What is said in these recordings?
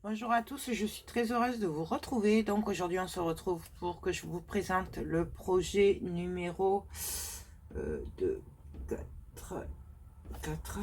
Bonjour à tous, je suis très heureuse de vous retrouver. Donc aujourd'hui on se retrouve pour que je vous présente le projet numéro 2, 4,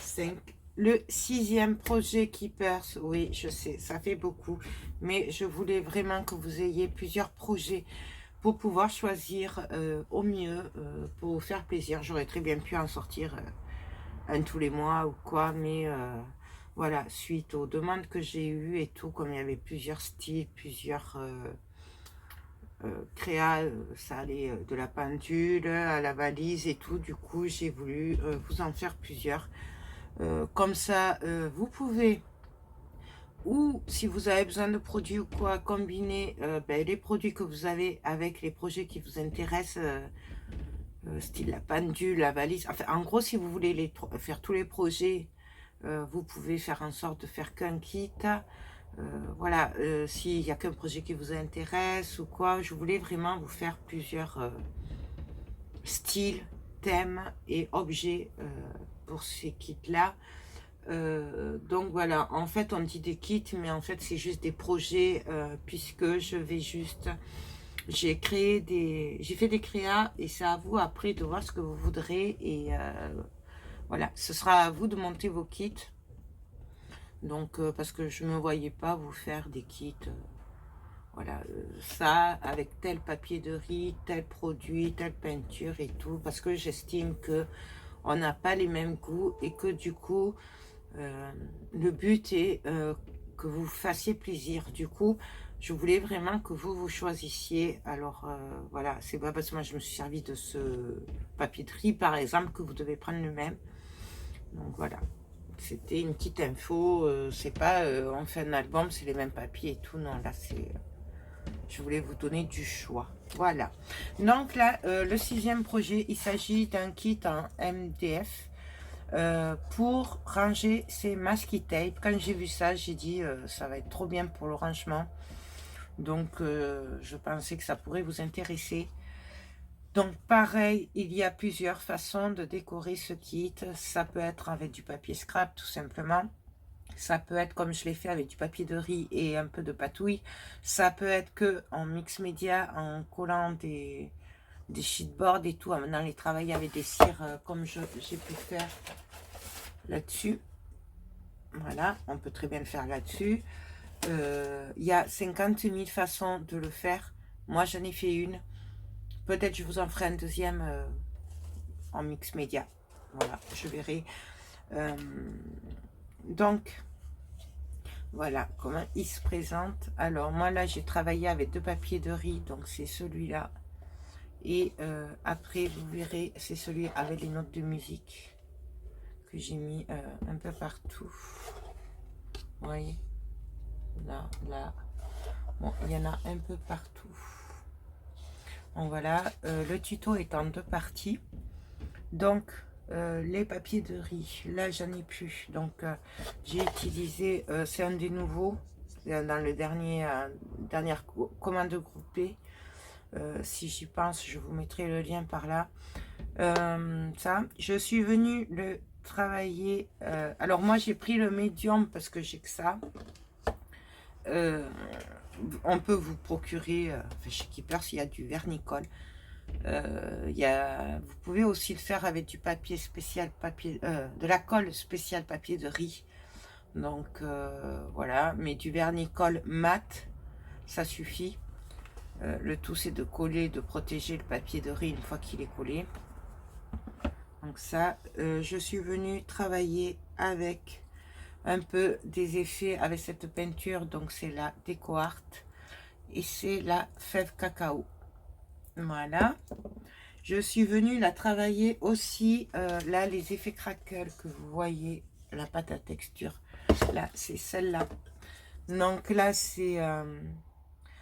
5. Le sixième projet Keepers. Oui, je sais, ça fait beaucoup. Mais je voulais vraiment que vous ayez plusieurs projets pour pouvoir choisir au mieux pour vous faire plaisir. J'aurais très bien pu en sortir un tous les mois ou quoi, mais voilà, suite aux demandes que j'ai eues et tout, comme il y avait plusieurs styles, plusieurs créas, ça allait de la pendule à la valise et tout, du coup j'ai voulu vous en faire plusieurs. Comme ça, vous pouvez, ou si vous avez besoin de produits ou quoi, combiner les produits que vous avez avec les projets qui vous intéressent, style la pendule, la valise. Enfin, en gros, si vous voulez faire tous les projets, vous pouvez faire en sorte de faire qu'un kit. Voilà, s'il n'y a qu'un projet qui vous intéresse ou quoi, je voulais vraiment vous faire plusieurs styles, thèmes et objets pour ces kits-là. Donc voilà, en fait on dit des kits, mais en fait c'est juste des projets puisque je vais juste... J'ai fait des créas et c'est à vous après de voir ce que vous voudrez et voilà, ce sera à vous de monter vos kits. Donc parce que je ne me voyais pas vous faire des kits, voilà, ça avec tel papier de riz, tel produit, telle peinture et tout, parce que j'estime que on n'a pas les mêmes goûts et que du coup le but est que vous fassiez plaisir. Du coup, je voulais vraiment que vous choisissiez. Alors voilà, c'est pas parce que moi je me suis servi de ce papier de riz par exemple que vous devez prendre le même. Donc voilà, c'était une petite info. C'est pas on fait un album, c'est les mêmes papiers et tout. Non, là c'est... je voulais vous donner du choix. Voilà. Donc là, le sixième projet, il s'agit d'un kit en MDF pour ranger ces masking tape. Quand j'ai vu ça, j'ai dit ça va être trop bien pour le rangement. Donc je pensais que ça pourrait vous intéresser. Donc pareil, il y a plusieurs façons de décorer ce kit. Ça peut être avec du papier scrap tout simplement. Ça peut être comme je l'ai fait avec du papier de riz et un peu de patouille. Ça peut être que en mix média, en collant des sheetboards et tout, en venant les travailler avec des cires comme j'ai pu faire là-dessus. Voilà, on peut très bien le faire là-dessus. Il y a 50 000 façons de le faire. Moi, j'en ai fait une. Peut-être je vous en ferai un deuxième en mix média. Voilà, je verrai. Euh, donc, voilà comment il se présente. Alors, moi, là, j'ai travaillé avec deux papiers de riz. Donc, c'est celui-là. Et après, vous verrez, c'est celui avec les notes de musique que j'ai mis un peu partout. Vous voyez, là, là. Bon, il y en a un peu partout. Donc voilà, le tuto est en deux parties. Donc, les papiers de riz, là j'en ai plus. Donc, j'ai utilisé, c'est un des nouveaux, dans le dernière commande groupée. Si j'y pense, je vous mettrai le lien par là. Ça, je suis venue le travailler. Alors moi j'ai pris le médium parce que j'ai que ça. On peut vous procurer, enfin, chez Keepers, il y a du vernicole. Vous pouvez aussi le faire avec du papier spécial, de la colle spéciale papier de riz. Donc voilà, mais du vernicole mat, ça suffit. Le tout c'est de coller, de protéger le papier de riz une fois qu'il est collé. Donc ça, je suis venue travailler avec un peu des effets avec cette peinture. Donc c'est la Déco Art et c'est la fève cacao. Voilà. Je suis venue la travailler aussi, là, les effets crackle que vous voyez, la pâte à texture, là, c'est celle-là. Donc là, c'est,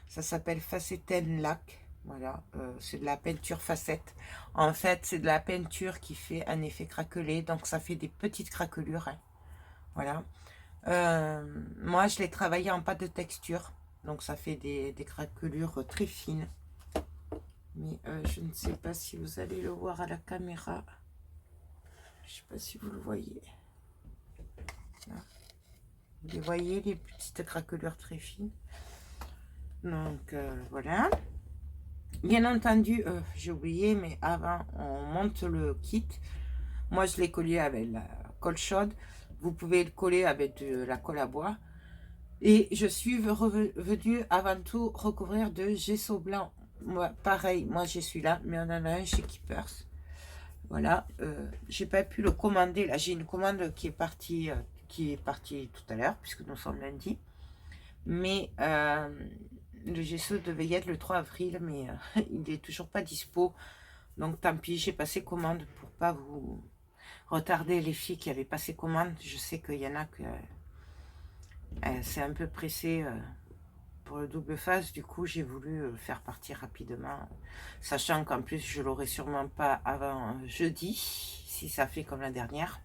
ça s'appelle Faceten Lac. Voilà, c'est de la peinture facette. En fait, c'est de la peinture qui fait un effet craquelé, donc ça fait des petites craquelures. Hein. Voilà. Moi, je l'ai travaillé en pâte de texture, donc ça fait des craquelures très fines. Mais je ne sais pas si vous allez le voir à la caméra. Je ne sais pas si vous le voyez. Là. Vous voyez les petites craquelures très fines. Donc voilà. Bien entendu, j'ai oublié, mais avant on monte le kit. Moi je l'ai collé avec la colle chaude. Vous pouvez le coller avec de la colle à bois. Et je suis revenue avant tout recouvrir de gesso blanc. Moi, pareil, moi j'ai celui-là, mais on en a un chez Keepers. Voilà, j'ai pas pu le commander. Là, j'ai une commande qui est partie tout à l'heure, puisque nous sommes lundi. Mais le gesso devait y être le 3 avril, mais il n'est toujours pas dispo. Donc tant pis, j'ai passé commande pour pas vous retarder les filles qui avaient passé commande. Je sais qu'il y en a que c'est un peu pressé pour le double face. Du coup, j'ai voulu faire partir rapidement, sachant qu'en plus, je l'aurai sûrement pas avant jeudi, si ça fait comme la dernière.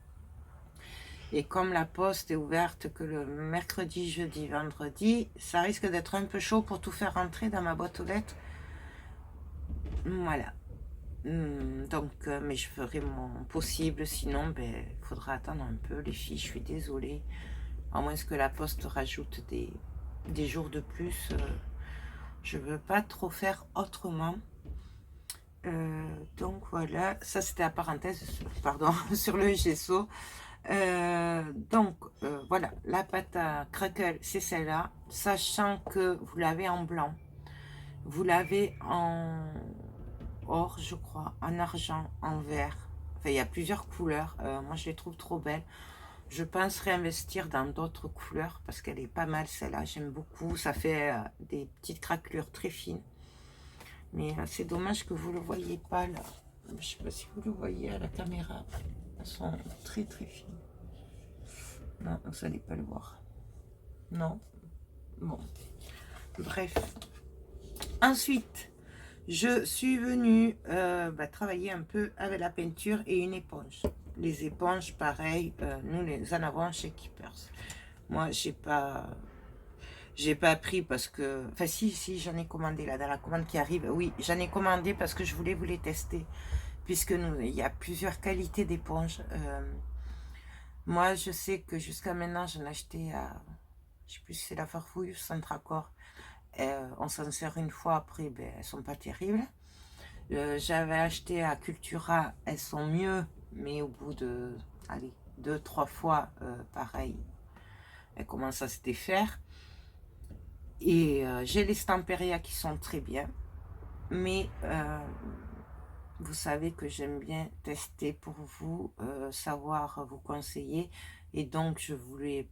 Et comme la poste est ouverte que le mercredi, jeudi, vendredi, ça risque d'être un peu chaud pour tout faire rentrer dans ma boîte aux lettres. Voilà. Donc, mais je ferai mon possible, sinon, ben, il faudra attendre un peu, les filles, je suis désolée. À moins que la poste rajoute des jours de plus, je veux pas trop faire autrement. Donc voilà, ça c'était la parenthèse, pardon, sur le gesso. Voilà, la pâte à craquelle, c'est celle-là, sachant que vous l'avez en blanc, vous l'avez en or, je crois, en argent, en vert. Enfin, il y a plusieurs couleurs. Moi, je les trouve trop belles. Je pense réinvestir dans d'autres couleurs parce qu'elle est pas mal, celle-là. J'aime beaucoup. Ça fait des petites craquelures très fines. Mais c'est dommage que vous ne le voyez pas, là. Je ne sais pas si vous le voyez à la caméra. Elles sont très, très fines. Non, vous n'allez pas le voir. Non. Bon. Bref. Ensuite, je suis venue travailler un peu avec la peinture et une éponge. Les éponges, pareil, nous les en avons chez Keepers. Moi, j'ai pas pris parce que... Enfin, si, j'en ai commandé là, dans la commande qui arrive. Oui, j'en ai commandé parce que je voulais vous les tester. Puisque il y a plusieurs qualités d'éponges. Moi, je sais que jusqu'à maintenant, j'en ai acheté à... Je sais plus si c'est la Farfouille ou Centracor. On s'en sert une fois, après, ben, elles sont pas terribles. J'avais acheté à Cultura, elles sont mieux, mais au bout de, allez, 2-3 fois, pareil, elles commencent à se défaire. Et j'ai les Stamperia qui sont très bien, mais vous savez que j'aime bien tester pour vous, savoir vous conseiller, et donc je voulais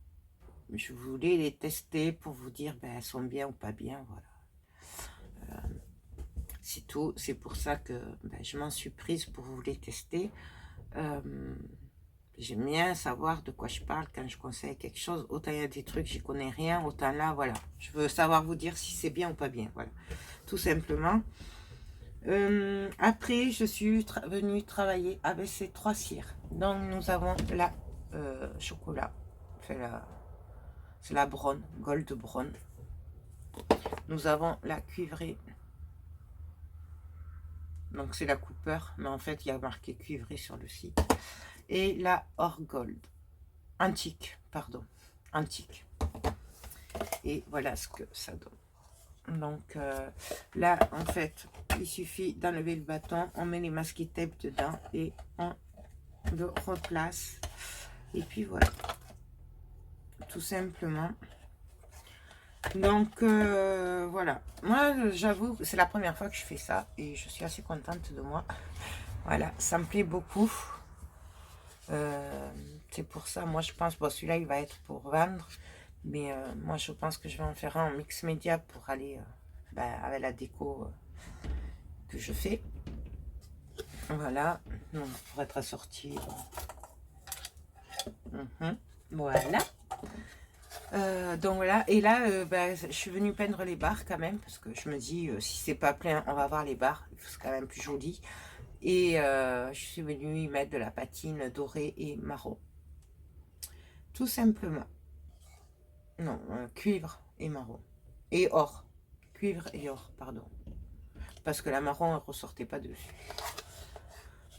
les tester pour vous dire, ben, elles sont bien ou pas bien, voilà. C'est tout, c'est pour ça que ben, je m'en suis prise pour vous les tester. J'aime bien savoir de quoi je parle quand je conseille quelque chose. Autant il y a des trucs, j'y connais rien, autant là, voilà. Je veux savoir vous dire si c'est bien ou pas bien, voilà. Tout simplement. Après, je suis venue travailler avec ces 3 cires. Donc, nous avons la chocolat. C'est la Braun, Gold Braun. Nous avons la cuivrée. Donc c'est la Cooper, mais en fait il y a marqué cuivré sur le site. Et la Or Gold, antique, pardon, antique. Et voilà ce que ça donne. Donc là en fait il suffit d'enlever le bâton, on met les masking tape dedans et on le replace. Et puis voilà, tout simplement. Donc voilà, moi j'avoue c'est la première fois que je fais ça et je suis assez contente de moi. Voilà, ça me plaît beaucoup. C'est pour ça, moi je pense, bon celui-là il va être pour vendre, mais moi je pense que je vais en faire un en mix média pour aller avec la déco que je fais. Voilà, pour être assorti. Voilà. Donc voilà, et là je suis venue peindre les barres quand même, parce que je me dis si c'est pas plein on va voir les barres, c'est quand même plus joli. Et je suis venue y mettre de la patine dorée et marron, tout simplement. Non, cuivre et marron et or, cuivre et or, pardon, parce que la marron ne ressortait pas dessus.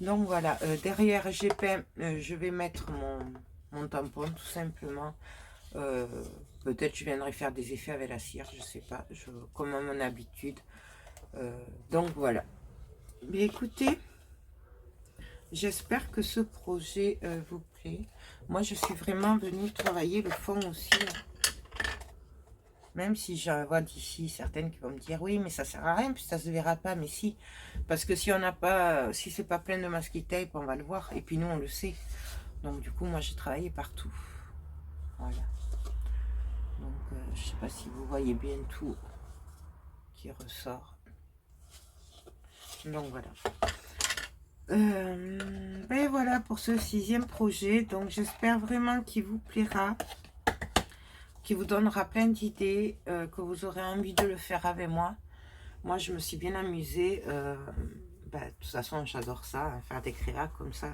Donc voilà, derrière j'ai peint, je vais mettre mon tampon tout simplement. Euh, Peut-être je viendrai faire des effets avec la cire, je sais pas, comme à mon habitude. Donc voilà. Mais écoutez, j'espère que ce projet vous plaît. Moi, je suis vraiment venue travailler le fond aussi, hein. Même si j'en vois d'ici certaines qui vont me dire oui, mais ça sert à rien, puis ça se verra pas. Mais si, parce que si on n'a pas, si c'est pas plein de masking tape, on va le voir. Et puis nous, on le sait. Donc du coup, moi, j'ai travaillé partout. Voilà. Donc, je sais pas si vous voyez bien tout qui ressort. Donc voilà. Ben voilà pour ce 6e projet. Donc j'espère vraiment qu'il vous plaira, qu'il vous donnera plein d'idées, que vous aurez envie de le faire avec moi. Moi je me suis bien amusée. Ben, de toute façon j'adore ça, hein, faire des créas comme ça.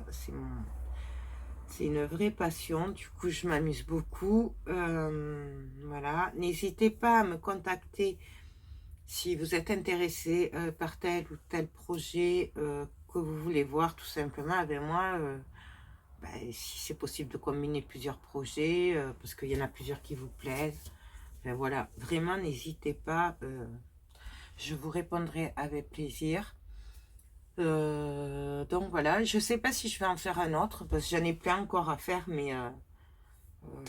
C'est une vraie passion. Du coup je m'amuse beaucoup. Voilà. N'hésitez pas à me contacter si vous êtes intéressé par tel ou tel projet que vous voulez voir tout simplement avec moi, si c'est possible de combiner plusieurs projets, parce qu'il y en a plusieurs qui vous plaisent, ben voilà, vraiment n'hésitez pas, je vous répondrai avec plaisir. Donc voilà, je sais pas si je vais en faire un autre, parce que j'en ai plein encore à faire, mais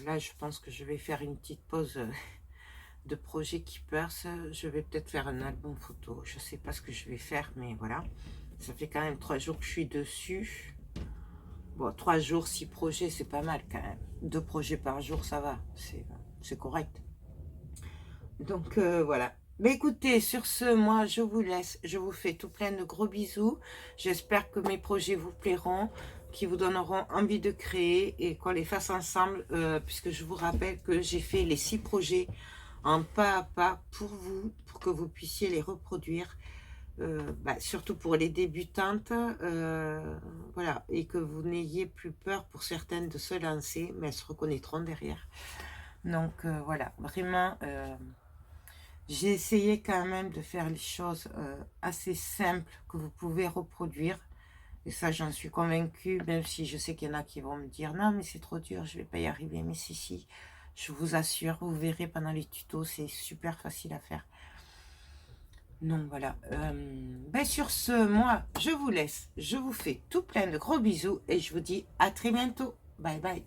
là je pense que je vais faire une petite pause de projet qui perce. Je vais peut-être faire un album photo. Je sais pas ce que je vais faire, mais voilà. Ça fait quand même 3 jours que je suis dessus. Bon, 3 jours, 6 projets, c'est pas mal quand même. 2 projets par jour, ça va. C'est correct. Donc voilà. Mais écoutez, sur ce, moi, je vous laisse. Je vous fais tout plein de gros bisous. J'espère que mes projets vous plairont, qui vous donneront envie de créer et qu'on les fasse ensemble, puisque je vous rappelle que j'ai fait les 6 projets en pas à pas pour vous, pour que vous puissiez les reproduire, surtout pour les débutantes, voilà, et que vous n'ayez plus peur pour certaines de se lancer, mais elles se reconnaîtront derrière. Donc voilà, vraiment, j'ai essayé quand même de faire les choses assez simples que vous pouvez reproduire. Et ça, j'en suis convaincue, même si je sais qu'il y en a qui vont me dire non, mais c'est trop dur, je vais pas y arriver. Mais si, je vous assure, vous verrez pendant les tutos, c'est super facile à faire. Donc voilà. Sur ce, moi, je vous laisse. Je vous fais tout plein de gros bisous et je vous dis à très bientôt. Bye bye.